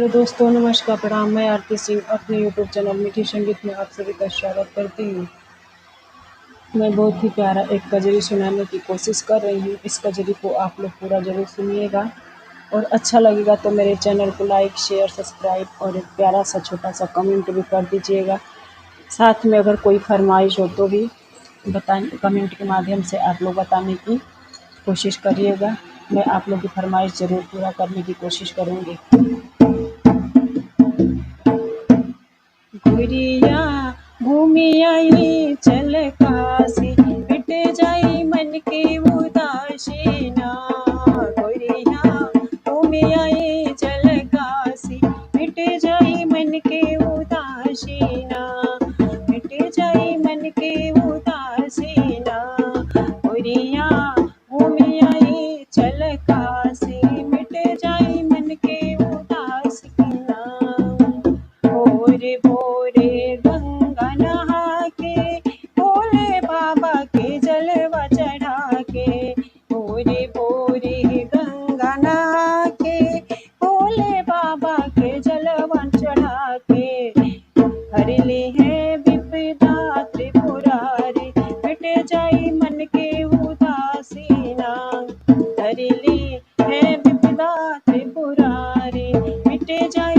तो दोस्तों नमस्कार प्रणाम। मैं आरती सिंह अपने यूट्यूब चैनल मीठी संगीत में आप सभी का स्वागत करती हूँ। मैं बहुत ही प्यारा एक कजरी सुनाने की कोशिश कर रही हूँ। इस कजरी को आप लोग पूरा ज़रूर सुनिएगा और अच्छा लगेगा तो मेरे चैनल को लाइक शेयर सब्सक्राइब और एक प्यारा सा छोटा सा कमेंट भी कर दीजिएगा। साथ में अगर कोई फरमाइश हो तो भी बताएं, कमेंट के माध्यम से आप लोग बताने की कोशिश करिएगा। मैं आप लोग की फरमाइश ज़रूर पूरा करने की कोशिश करूँगी। गुरिया घूमी आई चल काशी, मिट जाई मन की उदासी ना। गुरिया घूमी आई चल काशी, मिट जाई मन की उदासी ना। मिट जाई मन की उदासी ना। गुरिया घूमी आई चल काशी, मिट जाई मन की उदासी ना। भोरे भोरे गंगा नहा के, भोले बाबा के जलवा चढ़ा के। भोरे भोरे गंगा नहा के, भोले बाबा के जलवा चढ़ा के। हर ली है विपदा त्रिपुरारी, मिट जाई मन के उदासी ना। हर ली है विपदा त्रिपुरारी, मिट जाई